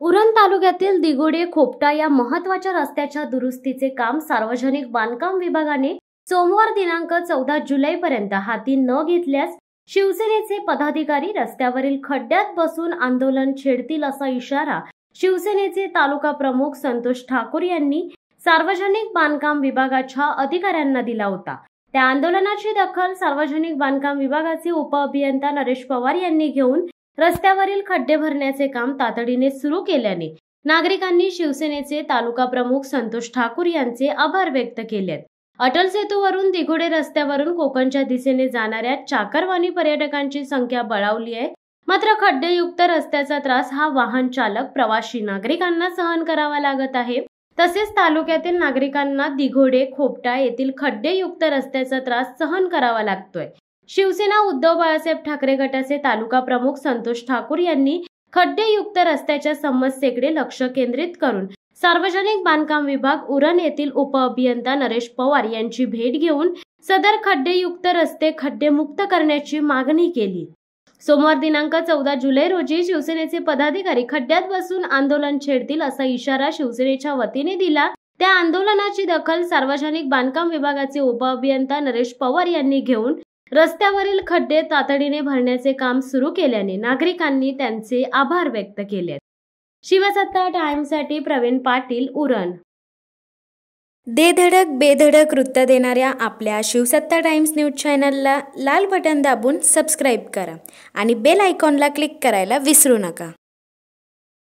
उरण तालुक्यातील दिगोडे खोपटा या महत्त्वाच्या रस्त्याच्या दुरुस्तीचे काम सार्वजनिक बांधकाम विभागाने सोमवार दिनांक 14 जुलैपर्यंत हाती न घेतल्यास शिवसेनेचे पदाधिकारी रस्त्यावरील खड्ड्यात बसून आंदोलन छेडतील असा इशारा शिवसेनेचे तालुका प्रमुख संतोष ठाकूर यांनी सार्वजनिक बांधकाम विभागाच्या अधिकाऱ्यांना दिला होता। त्या आंदोलनाची दखल सार्वजनिक बांधकाम विभागाचे उपअभियंता नरेश पवार यांनी घेऊन रस्त्यावरील खड्डे भरण्याचे काम तातडीने सुरू केल्याने नागरिकांनी शिवसेनेचे तालुका प्रमुख संतोष ठाकूर यांचे आभार व्यक्त केलेत। अटल सेतूवरून दिघोडे रस्त्यावरून कोकणच्या दिशेने जाणाऱ्या चाकरवानी पर्यटकांची संख्या बळावली आहे। मात्र खड्डेयुक्त रस्त्याचा त्रास हा वाहन चालक प्रवासी नागरिकांना सहन करावा लागत आहे। तसेच तालुक्यातील नागरिकांना दिघोडे खोपटा येथील खड्डेयुक्त रस्त्याचा त्रास सहन करावा लागतोय। शिवसेना उद्धव बाळासाहेब ठाकरे गटाचे तालुका प्रमुख संतोष ठाकूर यांनी खड्डेयुक्त रस्त्याच्या समस्येकडे लक्ष केंद्रित करून सार्वजनिक बांधकाम विभाग उरण येथील उपअभियंता नरेश पवार यांची भेट घेऊन सदर खड्डेयुक्त रस्ते खड्डेमुक्त करण्याची मागणी केली। सोमवार दिनांक 14 जुलै रोजी शिवसेनेचे पदाधिकारी खड्ड्यात बसून आंदोलन छेडतील असा इशारा शिवसेनेच्या वतीने दिला। त्या आंदोलनाची दखल सार्वजनिक बांधकाम विभागाचे उपअभियंता नरेश पवार यांनी घेऊन रस्त्यावरील खड्डे तातडीने भरण्याचे काम सुरू केल्याने नागरिकांनी त्यांचे आभार व्यक्त केले। शिवसत्ता टाइम्ससाठी प्रवीण पाटील, उरण। दे धडक बेधडक वृत्त देणाऱ्या आपल्या शिवसत्ता टाइम्स न्यूज चॅनलला लाल बटन दाबून सबस्क्राईब करा आणि बेल आयकॉनला क्लिक करायला विसरू नका।